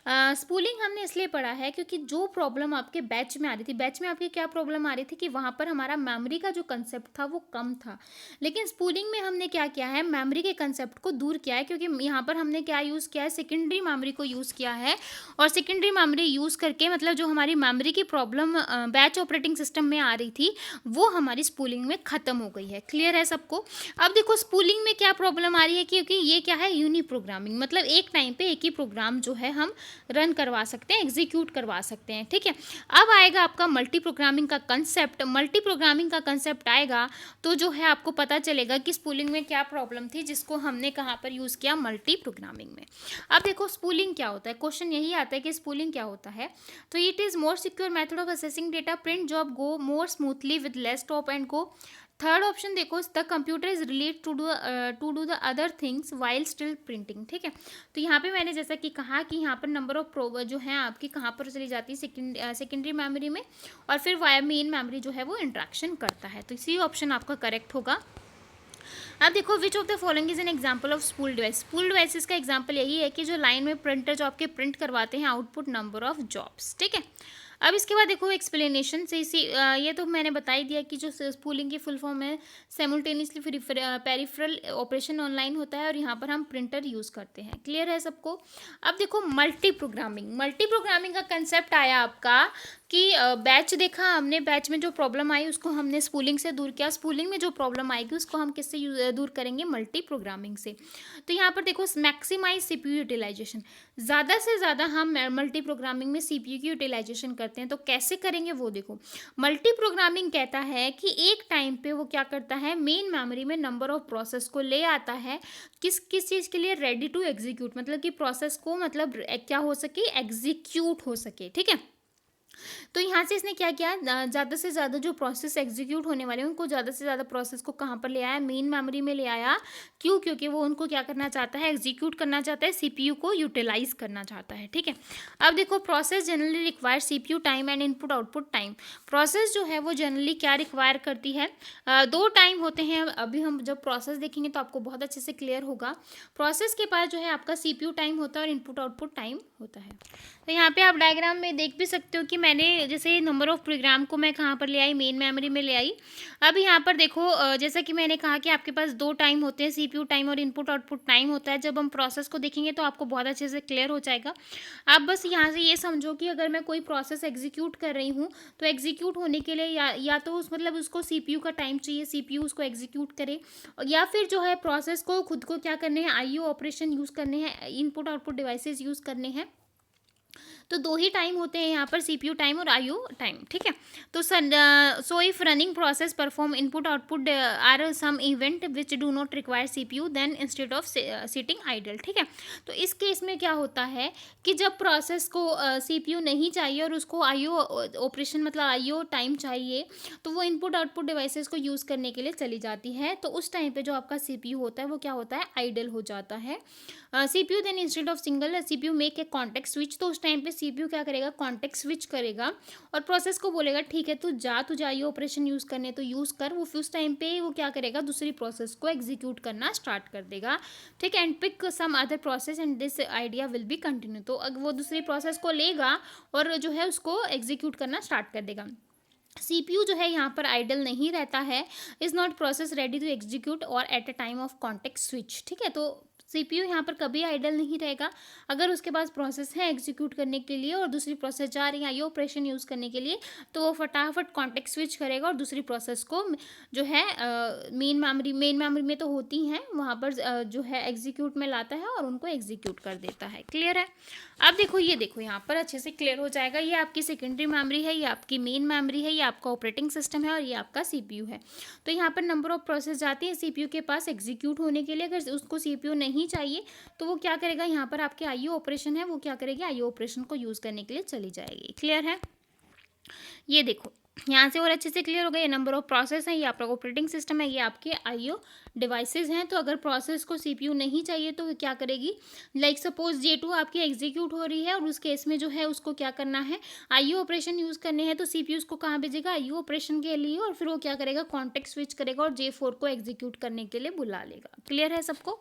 स्पूलिंग हमने इसलिए पढ़ा है क्योंकि जो प्रॉब्लम आपके बैच में आ रही थी, बैच में आपकी क्या प्रॉब्लम आ रही थी कि वहाँ पर हमारा मेमोरी का जो कंसेप्ट था वो कम था। लेकिन स्पूलिंग में हमने क्या किया है, मेमोरी के कंसेप्ट को दूर किया है, क्योंकि यहाँ पर हमने क्या यूज़ किया है, सेकेंडरी मेमोरी को यूज़ किया है। और सेकेंडरी मेमोरी यूज़ करके मतलब जो हमारी मेमोरी की प्रॉब्लम बैच ऑपरेटिंग सिस्टम में आ रही थी वो हमारी स्पूलिंग में ख़त्म हो गई है। क्लियर है सबको। अब देखो स्पूलिंग में क्या प्रॉब्लम आ रही है, क्योंकि ये क्या है, यूनी प्रोग्रामिंग, मतलब एक टाइम पे एक ही प्रोग्राम जो है हम रन करवा सकते हैं, एग्जीक्यूट करवा सकते हैं, ठीक है। अब आएगा आपका मल्टी प्रोग्रामिंग का कंसेप्ट। मल्टी प्रोग्रामिंग का कंसेप्ट आएगा तो जो है आपको पता चलेगा कि स्पूलिंग में क्या प्रॉब्लम थी जिसको हमने कहाँ पर यूज़ किया, मल्टी प्रोग्रामिंग में। अब देखो स्पूलिंग क्या होता है, क्वेश्चन यही आता है कि स्पूलिंग क्या होता है। तो it is more secure method of accessing data, print job go more smoothly with less stop and go. Third option देखो, the computer is relate to do the other things while still printing, ठीक है। तो यहाँ पे मैंने जैसा कि कहा कि यहाँ पर नंबर ऑफ प्रो जो है आपकी कहाँ पर चली जाती है, सेकेंडरी मेमोरी में, और फिर वाया मेन मेमोरी जो है वो इंट्रैक्शन करता है। तो इसी ऑप्शन आपका करेक्ट होगा। अब देखो which of the following is an example of spool device. Spool devices का एग्जाम्पल यही है कि जो लाइन में प्रिंटर जो आपके प्रिंट करवाते हैं आउटपुट नंबर ऑफ जॉब्स, ठीक है। अब इसके बाद देखो एक्सप्लेनेशन से इसी ये तो मैंने बता ही दिया कि जो स्पूलिंग की फुल फॉर्म है साइमल्टेनियसली पेरिफेरल ऑपरेशन ऑनलाइन होता है और यहाँ पर हम प्रिंटर यूज़ करते हैं। क्लियर है सबको। अब देखो मल्टी प्रोग्रामिंग का कंसेप्ट आया आपका कि बैच देखा हमने, बैच में जो प्रॉब्लम आई उसको हमने स्पूलिंग से दूर किया, स्पूलिंग में जो प्रॉब्लम आएगी उसको हम किससे दूर करेंगे, मल्टी प्रोग्रामिंग से। तो यहाँ पर देखो मैक्सिमाइज सीपीयू यूटिलाइजेशन, ज़्यादा से ज़्यादा हम मल्टी प्रोग्रामिंग में सीपीयू की यूटिलाइजेशन करते हैं। तो कैसे करेंगे वो देखो। मल्टी प्रोग्रामिंग कहता है कि एक टाइम पे वो क्या करता है, मेन मेमोरी में नंबर ऑफ प्रोसेस को ले आता है, किस किस चीज़ के लिए, रेडी टू एग्जीक्यूट, मतलब कि प्रोसेस को मतलब क्या हो सके, एग्जीक्यूट हो सके, ठीक है। तो यहाँ से इसने क्या किया, ज़्यादा से ज़्यादा जो प्रोसेस एग्जीक्यूट होने वाले हैं उनको ज़्यादा से ज़्यादा प्रोसेस को कहाँ पर ले आया, मेन मेमोरी में ले आया। क्यों, क्योंकि वो उनको क्या करना चाहता है, एग्जीक्यूट करना चाहता है, सीपीयू को यूटिलाइज करना चाहता है, ठीक है। अब देखो process generally require CPU time and input output time. Process जो है वो जनरली क्या रिक्वायर करती है, दो टाइम होते हैं। अभी हम जब प्रोसेस देखेंगे तो आपको बहुत अच्छे से क्लियर होगा। प्रोसेस के पास जो है आपका सीपीयू टाइम होता है और इनपुट आउटपुट टाइम होता है। तो यहाँ पे आप डायग्राम में देख भी सकते हो कि मैंने जैसे नंबर ऑफ प्रोग्राम को मैं कहाँ पर ले आई, मेन मेमोरी में ले आई। अब यहाँ पर देखो जैसा कि मैंने कहा कि आपके पास दो टाइम होते हैं, सीपीयू टाइम और इनपुट आउटपुट टाइम होता है। जब हम प्रोसेस को देखेंगे तो आपको बहुत अच्छे से क्लियर हो जाएगा। आप बस यहाँ से ये समझो कि अगर मैं कोई प्रोसेस एग्जीक्यूट कर रही हूँ तो एग्जीक्यूट होने के लिए या तो उस मतलब उसको सीपीयू का टाइम चाहिए, सीपीयू उसको एग्जीक्यूट करे, या फिर जो है प्रोसेस को खुद को क्या करने हैं, आईओ ऑपरेशन यूज़ करने हैं, इनपुट आउटपुट डिवाइसेस यूज़ करने हैं। तो दो ही टाइम होते हैं यहाँ पर, सीपीयू टाइम और आईओ टाइम, ठीक है। तो so if running process perform input output are some event which do not require CPU then instead of sitting idle, ठीक है। तो इस केस में क्या होता है कि जब प्रोसेस को सीपीयू नहीं चाहिए और उसको आईओ ऑपरेशन मतलब आईओ टाइम चाहिए, तो वो इनपुट आउटपुट डिवाइसेस को यूज़ करने के लिए चली जाती है। तो उस टाइम पे जो आपका सीपीयू होता है वो क्या होता है, आइडल हो जाता है। CPU then instead of single CPU make a context switch. तो उस टाइम पे सीपीयू क्या करेगा, कॉन्टेक्स्ट स्विच करेगा और प्रोसेस को बोलेगा ठीक है तुझे आइए ऑपरेशन यूज़ करने तो यूज़ कर। वो फिर उस टाइम पे वो क्या करेगा, दूसरी प्रोसेस को एग्जीक्यूट करना स्टार्ट कर देगा, ठीक है। And pick some other process and this idea will be continue. तो अगर वो दूसरी प्रोसेस को लेगा और जो है उसको एग्जीक्यूट करना स्टार्ट कर देगा। सीपीयू जो है यहाँ पर आइडल नहीं रहता है, is not process ready to execute और at a time of context switch, ठीक है। तो सीपीयू यहाँ पर कभी आइडल नहीं रहेगा। अगर उसके पास प्रोसेस है एग्जीक्यूट करने के लिए और दूसरी प्रोसेस जा रही है ये ऑपरेशन यूज़ करने के लिए, तो वो फटाफट कॉन्टेक्स्ट स्विच करेगा और दूसरी प्रोसेस को जो है मेन मेमोरी में तो होती हैं वहाँ पर जो है एग्जीक्यूट में लाता है और उनको एग्जीक्यूट कर देता है। क्लियर है। अब देखो ये देखो यहाँ पर अच्छे से क्लियर हो जाएगा। ये आपकी सेकेंडरी मेमोरी है, ये आपकी मेन मेमोरी है, ये आपका ऑपरेटिंग सिस्टम है और ये आपका सीपीयू है। तो यहाँ पर नंबर ऑफ प्रोसेस जाती है सीपीयू के पास एग्जीक्यूट होने के लिए। अगर उसको सीपीयू नहीं चाहिए तो वो क्या करेगा, यहाँ पर आपके आईओ ऑपरेशन है वो क्या करेगी, आईओ ऑपरेशन को यूज़ करने के लिए चली जाएगी। क्लियर है। ये देखो यहाँ से और अच्छे से क्लियर हो गया। ये नंबर ऑफ प्रोसेस है, ये आपका ऑपरेटिंग सिस्टम है, ये आपके आईओ डिवाइसेस हैं। तो अगर प्रोसेस को सीपीयू नहीं चाहिए तो वो क्या करेगी, लाइक सपोज J2 आपकी एग्जीक्यूट हो रही है और उस केस में जो है उसको क्या करना है, आईओ ऑपरेशन यूज़ करने हैं, तो सीपीयू उसको कहाँ भेजेगा, आईओ ऑपरेशन के लिए, और फिर वो क्या करेगा, कॉन्टेक्ट स्विच करेगा और J4 को एग्जीक्यूट करने के लिए बुला लेगा। क्लियर है सबको।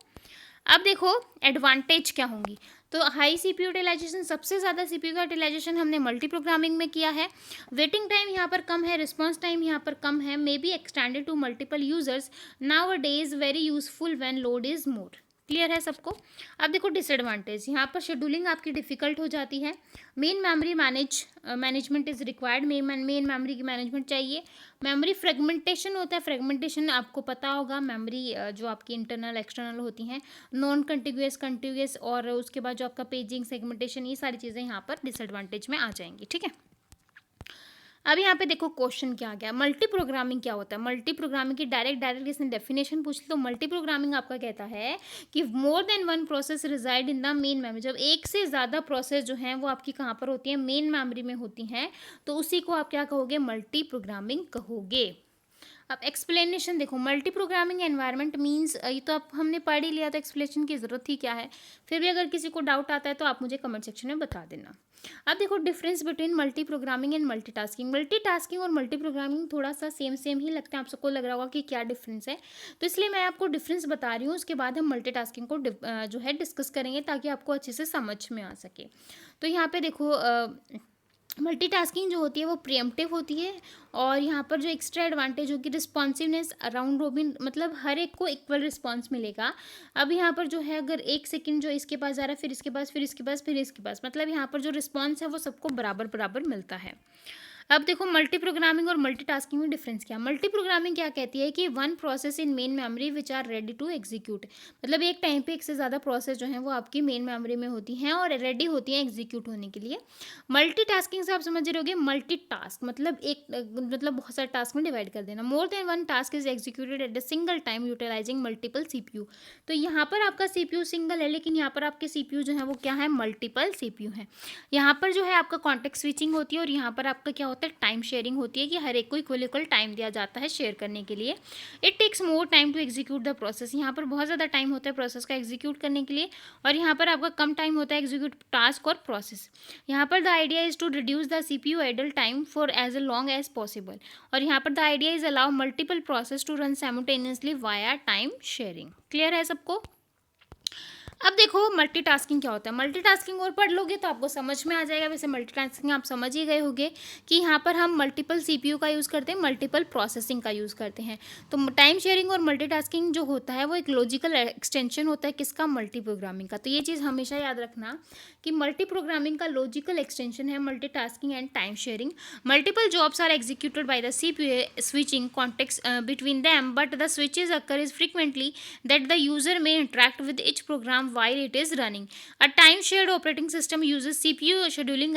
अब देखो एडवांटेज क्या होंगी। तो हाई सीपीयू यूटिलाइजेशन, सबसे ज़्यादा सीपीयू का यूटिलाइजेशन हमने मल्टी प्रोग्रामिंग में किया है। वेटिंग टाइम यहाँ पर कम है, रिस्पॉन्स टाइम यहाँ पर कम है, maybe extended to multiple users, nowadays very useful when load is more. Clear है सबको। अब देखो डिसएडवांटेज, यहाँ पर शेड्यूलिंग आपकी डिफिकल्ट हो जाती है। Main memory management is required, main memory की मैनेजमेंट चाहिए। मेमोरी फ्रेगमेंटेशन होता है, फ्रेगमेंटेशन आपको पता होगा, मेमोरी जो आपकी इंटरनल एक्सटर्नल होती हैं, नॉन कंटिग्यूअस, कंटिग्यूअस, और उसके बाद जो आपका पेजिंग, सेगमेंटेशन, ये सारी चीज़ें यहाँ पर डिसएडवांटेज में आ जाएंगी। ठीक है। अब यहाँ पे देखो क्वेश्चन क्या आ गया, मल्टी प्रोग्रामिंग क्या होता है। मल्टी प्रोग्रामिंग की डायरेक्ट इसने डेफिनेशन पूछ ली। तो मल्टी प्रोग्रामिंग आपका कहता है कि more than one process reside in the main memory. जब एक से ज़्यादा प्रोसेस जो हैं वो आपकी कहाँ पर होती हैं, मेन मेमोरी में होती हैं, तो उसी को आप क्या कहोगे, मल्टी प्रोग्रामिंग कहोगे। अब एक्सप्लेनेशन देखो, मल्टी प्रोग्रामिंग एनवायरनमेंट मींस, ये तो आप हमने पढ़ ही लिया, तो एक्सप्लेनेशन की ज़रूरत ही क्या है। फिर भी अगर किसी को डाउट आता है तो आप मुझे कमेंट सेक्शन में बता देना। अब देखो difference between multi programming and multitasking. Multitasking और मल्टी प्रोग्रामिंग थोड़ा सा सेम सेम ही लगता है, आप सबको लग रहा होगा कि क्या डिफरेंस है, तो इसलिए मैं आपको डिफरेंस बता रही हूँ। उसके बाद हम मल्टीटास्किंग को जो है डिस्कस करेंगे, ताकि आपको अच्छे से समझ में आ सके। तो यहाँ पे देखो मल्टीटास्किंग जो होती है वो प्रिएम्प्टिव होती है, और यहाँ पर जो एक्स्ट्रा एडवांटेज होगी, रिस्पॉन्सिवनेस, अराउंड रोबिन, मतलब हर एक को इक्वल रिस्पॉन्स मिलेगा। अब यहाँ पर जो है अगर एक सेकंड जो इसके पास जा रहा है, फिर इसके पास, फिर इसके पास, फिर इसके पास, मतलब यहाँ पर जो रिस्पॉन्स है वो सबको बराबर बराबर मिलता है। अब देखो मल्टी प्रोग्रामिंग और मल्टीटास्किंग में डिफरेंस क्या। मल्टी प्रोग्रामिंग क्या कहती है कि one process in main memory which are ready to execute, मतलब एक टाइम पे एक से ज़्यादा प्रोसेस जो है वो आपकी मेन मेमोरी में होती हैं और रेडी होती हैं एग्जीक्यूट होने के लिए। मल्टीटास्किंग से आप समझ रहे होगे, मल्टीटास्क मतलब एक मतलब बहुत सारे टास्क में डिवाइड कर देना। More than one task is executed at the single time utilizing multiple CPU. तो यहाँ पर आपका सीपीयू सिंगल है, लेकिन यहाँ पर आपके सीपीयू जो है वो क्या है, मल्टीपल सीपीयू है। यहाँ पर जो है आपका कॉन्टेक्ट स्विचिंग होती है, और यहाँ पर आपका क्या होता है, टाइम शेयरिंग होती है, कि हर एक को इक्वल टाइम दिया जाता है शेयर करने के लिए। It takes more time to execute the process, यहाँ पर बहुत ज़्यादा टाइम होता है प्रोसेस का एग्जीक्यूट करने के लिए, और यहाँ पर आपका कम टाइम होता है एग्जीक्यूट टास्क और प्रोसेस। यहाँ पर the idea is to reduce the CPU idle time for as long as possible, और यहाँ पर the idea is allow multiple process to run simultaneously via time sharing. Clear है सबको। अब देखो मल्टीटास्किंग क्या होता है। मल्टीटास्किंग और पढ़ लोगे तो आपको समझ में आ जाएगा। वैसे मल्टीटास्किंग आप समझ ही गए होंगे कि यहाँ पर हम मल्टीपल सीपीयू का यूज़ करते हैं, मल्टीपल प्रोसेसिंग का यूज़ करते हैं। तो टाइम शेयरिंग और मल्टीटास्किंग जो होता है वो एक लॉजिकल एक्सटेंशन होता है किसका, मल्टी प्रोग्रामिंग का। तो ये चीज़ हमेशा याद रखना कि मल्टी प्रोग्रामिंग का लॉजिकल एक्सटेंशन है multitasking and time sharing. Multiple jobs are executed by the CPU switching context between them, but the switches occur is frequently that the user may interact with each program while it is running. A time-shared operating system uses CPU scheduling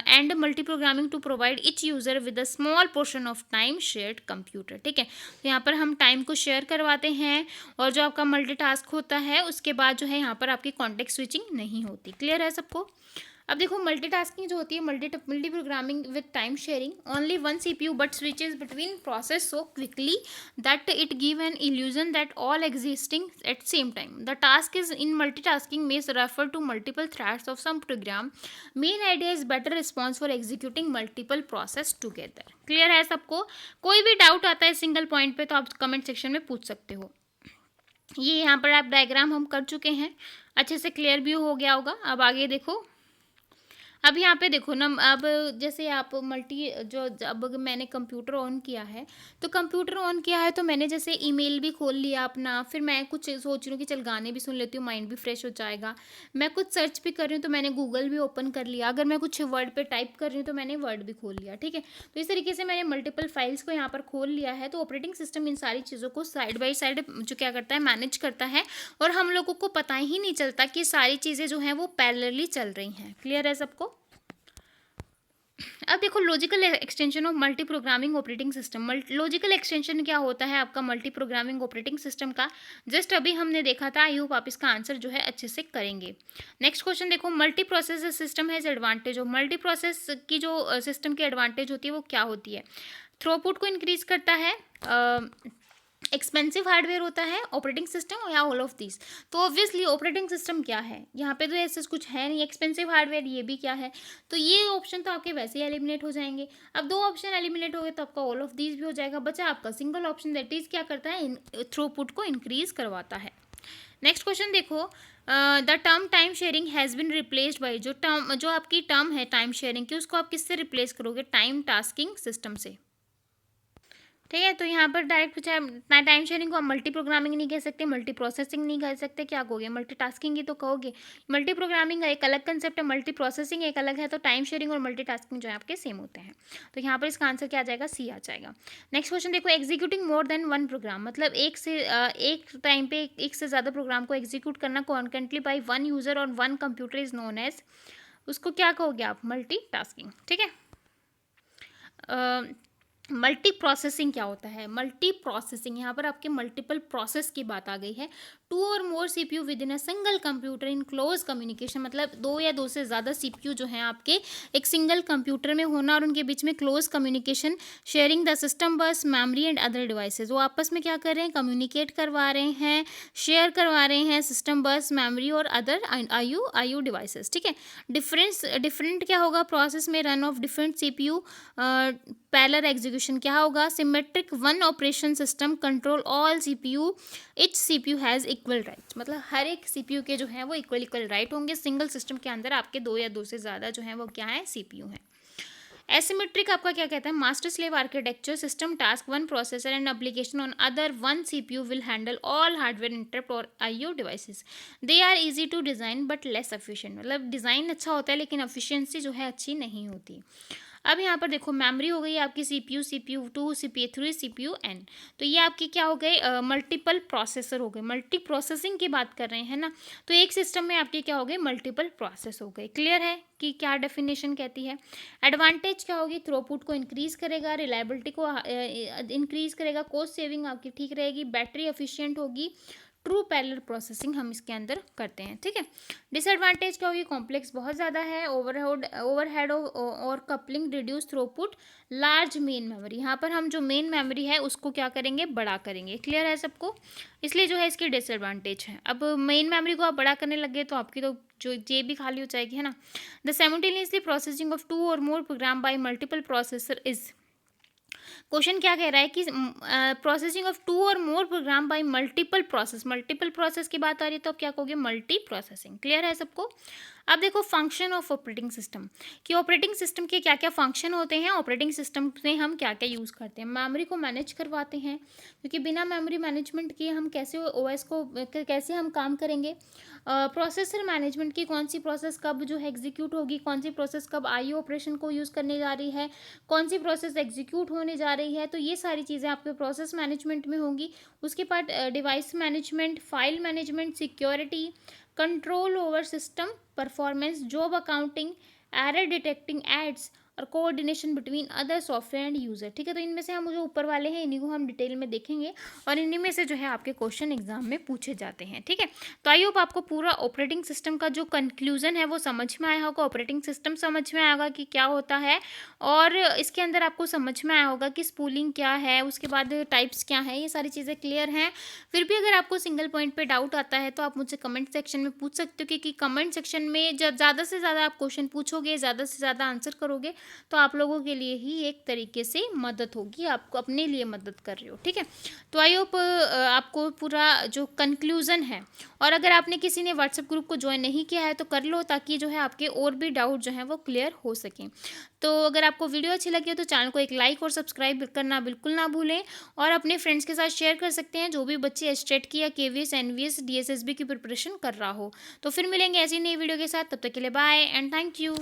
and multi-programming to provide each user with a small portion of time-shared computer. ठीक है, तो यहाँ पर हम time को share करवाते हैं, और जो आपका मल्टीटास्क होता है उसके बाद जो है यहाँ पर आपकी कॉन्टेक्स्ट स्विचिंग नहीं होती। क्लियर है सबको। अब देखो मल्टीटास्किंग जो होती है, multi programming with time sharing, only one CPU but switches between process so quickly that it give an illusion that all existing at same time. The task is in multitasking में refer to multiple threads of some program. Main idea is better response for executing multiple process together. Clear है सबको। कोई भी doubt आता है single point पे तो आप कमेंट सेक्शन में पूछ सकते हो। ये यहाँ पर आप डायग्राम हम कर चुके हैं, अच्छे से क्लियर भी हो गया होगा। अब आगे देखो। अब यहाँ पे देखो ना, अब जैसे आप अब मैंने कंप्यूटर ऑन किया है, तो कंप्यूटर ऑन किया है तो मैंने जैसे ईमेल भी खोल लिया अपना, फिर मैं कुछ सोच रही हूँ कि चल गाने भी सुन लेती हूँ, माइंड भी फ्रेश हो जाएगा। मैं कुछ सर्च भी कर रही हूँ तो मैंने गूगल भी ओपन कर लिया। अगर मैं कुछ वर्ड पे टाइप कर रही हूँ तो मैंने वर्ड भी खोल लिया। ठीक है, तो इस तरीके से मैंने मल्टीपल फाइल्स को यहाँ पर खोल लिया है। तो ऑपरेटिंग सिस्टम इन सारी चीज़ों को साइड बाई साइड जो क्या करता है, मैनेज करता है, और हम लोगों को पता ही नहीं चलता कि सारी चीज़ें जो हैं वो पैरेलली चल रही हैं। क्लियर है सबको। अब देखो logical extension of multi programming operating system. Logical extension क्या होता है आपका मल्टी प्रोग्रामिंग ऑपरेटिंग सिस्टम का, जस्ट अभी हमने देखा था। आई होप आप इसका आंसर जो है अच्छे से करेंगे। नेक्स्ट क्वेश्चन देखो, multi process system has advantage of. Multi process की जो सिस्टम की एडवांटेज होती है वो क्या होती है? थ्रूपुट को इंक्रीज करता है, एक्सपेंसिव हार्डवेयर होता है, ऑपरेटिंग सिस्टम या ऑल ऑफ दिस। तो ऑब्वियसली ऑपरेटिंग सिस्टम क्या है, यहाँ पे तो ऐसा कुछ है नहीं। एक्सपेंसिव हार्डवेयर ये भी क्या है, तो ये ऑप्शन तो आपके वैसे ही एलिमिनेट हो जाएंगे। अब दो ऑप्शन एलिमिनेट हो गए तो आपका ऑल ऑफ दिस भी हो जाएगा। बचा आपका सिंगल ऑप्शन, दैट इज क्या करता है, थ्रूपुट को इंक्रीज करवाता है। नेक्स्ट क्वेश्चन देखो, the term time sharing has been replaced by. जो आपकी टर्म है टाइम शेयरिंग की, उसको आप किससे रिप्लेस करोगे? टाइम टास्किंग सिस्टम से। ठीक है, तो यहाँ पर डायरेक्ट पूछा है टाइम शेयरिंग को आप मल्टी प्रोग्रामिंग नहीं कह सकते, मल्टी प्रोसेसिंग नहीं कह सकते, क्या कहोगे? मल्टी टास्किंग ही तो कहोगे। मल्टी प्रोग्रामिंग का एक अलग कंसेप्ट है, मल्टी प्रोसेसिंग एक अलग है। तो टाइम शेयरिंग और मल्टी टास्किंग जो है आपके सेम होते हैं। तो यहाँ पर इसका आंसर क्या आ जाएगा? सी आ जाएगा। नेक्स्ट क्वेश्चन देखो, executing more than one program, मतलब एक टाइम पे एक से ज़्यादा प्रोग्राम को एग्जीक्यूट करना कॉन्करेंटली बाई वन यूज़र और one computer is known as, उसको क्या कहोगे आप? Multitasking. ठीक है, मल्टी प्रोसेसिंग क्या होता है? मल्टी प्रोसेसिंग, यहाँ पर आपके मल्टीपल प्रोसेस की बात आ गई है। टू और more CPU within a single computer in close communication, मतलब दो या दो से ज़्यादा सीपीयू जो हैं आपके एक सिंगल कंप्यूटर में होना और उनके बीच में close communication, sharing the system बस, मेमोरी एंड अदर डिवाइसेज। वो आपस में क्या कर रहे हैं? कम्युनिकेट करवा रहे हैं, शेयर करवा रहे हैं सिस्टम बस, मेमोरी और अदर आईयू डिवाइसेज। ठीक है, डिफरेंट क्या होगा? प्रोसेस में run of different CPU, parallel execution क्या होगा? Symmetric one operation system control all CPU, etch CPU has equal right, मतलब हर एक सीपीयू के जो है वो इक्वल राइट होंगे। सिंगल सिस्टम के अंदर आपके दो या दो से ज़्यादा जो है वो क्या है? सीपीयू हैं। एसिमेट्रिक आपका क्या कहता है? Master slave architecture, system task one processor and application on other one CPU will handle all hardware interrupt और IO devices. They are easy to design but less efficient, मतलब डिज़ाइन अच्छा होता है लेकिन एफिशिएंसी जो है अच्छी नहीं होती। अब यहाँ पर देखो, मेमोरी हो गई आपकी CPU, CPU 2, CPU 3, CPU n। तो ये आपकी क्या हो गए? मल्टीपल प्रोसेसर हो गए। मल्टी प्रोसेसिंग की बात कर रहे हैं ना, तो एक सिस्टम में आपके क्या हो गए? मल्टीपल प्रोसेस हो गए। क्लियर है कि क्या डेफिनेशन कहती है? एडवांटेज क्या होगी? थ्रूपुट को इंक्रीज करेगा, रिलायबिलिटी को इंक्रीज करेगा, कॉस्ट सेविंग आपकी ठीक रहेगी, बैटरी एफिशिएंट होगी, ट्रू पैरेलल प्रोसेसिंग हम इसके अंदर करते हैं। ठीक है, डिसएडवांटेज क्या होगी? कॉम्प्लेक्स बहुत ज़्यादा है, ओवरहेड और coupling, reduce throughput, large main memory. यहाँ पर हम जो मेन मेमोरी है उसको क्या करेंगे? बड़ा करेंगे। क्लियर है सबको? इसलिए जो है इसकी डिसएडवांटेज है। अब मेन मेमोरी को आप बड़ा करने लगे तो आपकी तो जो जेब भी खाली हो जाएगी, है ना। The simultaneously processing of two और more program by multiple processor is. Question क्या कह रहा है कि प्रोसेसिंग ऑफ टू और more program by multiple process की बात आ रही है, तो आप क्या कहोगे? Multi processing. क्लियर है सबको? अब देखो फंक्शन ऑफ ऑपरेटिंग सिस्टम, कि ऑपरेटिंग सिस्टम के क्या क्या फंक्शन होते हैं, ऑपरेटिंग सिस्टम में हम क्या क्या यूज़ करते हैं। मेमोरी को मैनेज करवाते हैं, क्योंकि बिना मेमोरी मैनेजमेंट किए हम कैसे ओएस को कैसे हम काम करेंगे। प्रोसेसर मैनेजमेंट की कौन सी प्रोसेस कब जो है एग्जीक्यूट होगी, कौन सी प्रोसेस कब आईओ ऑपरेशन को यूज़ करने जा रही है, कौन सी प्रोसेस एग्जीक्यूट होने जा रही है, तो ये सारी चीज़ें आपके प्रोसेस मैनेजमेंट में होंगी। उसके बाद device management, file management, security, control over system performance, job accounting, error detecting aids और coordination between other software and user. ठीक है, तो इनमें से हम जो ऊपर वाले हैं इन्हीं को हम डिटेल में देखेंगे और इन्हीं में से जो है आपके क्वेश्चन एग्जाम में पूछे जाते हैं। ठीक है, तो आई होप आपको पूरा ऑपरेटिंग सिस्टम का जो कंक्लूजन है वो समझ में आया होगा, ऑपरेटिंग सिस्टम समझ में आया होगा कि क्या होता है, और इसके अंदर आपको समझ में आया होगा कि स्पूलिंग क्या है, उसके बाद टाइप्स क्या है, ये सारी चीज़ें क्लियर हैं। फिर भी अगर आपको सिंगल पॉइंट पे डाउट आता है तो आप मुझसे कमेंट सेक्शन में पूछ सकते हो, क्योंकि कमेंट सेक्शन में जब ज़्यादा से ज़्यादा आप क्वेश्चन पूछोगे, ज़्यादा से ज़्यादा आंसर करोगे, तो आप लोगों के लिए ही एक तरीके से मदद होगी, आपको अपने लिए मदद कर रहे हो। ठीक है, तो आई होप आपको पूरा जो कंक्लूज़न है, और अगर आपने किसी ने व्हाट्सएप ग्रुप को ज्वाइन नहीं किया है तो कर लो, ताकि जो है आपके और भी डाउट जो है वो क्लियर हो सकें। तो अगर आपको वीडियो अच्छी लगी हो तो चैनल को एक लाइक और सब्सक्राइब करना बिल्कुल ना भूलें, और अपने फ्रेंड्स के साथ शेयर कर सकते हैं जो भी बच्चे एस्टेट की या केवीएस, एनवीएस, डीएसएसबी की प्रिपरेशन कर रहा हो। तो फिर मिलेंगे ऐसी नई वीडियो के साथ, तब तक के लिए बाय एंड थैंक यू।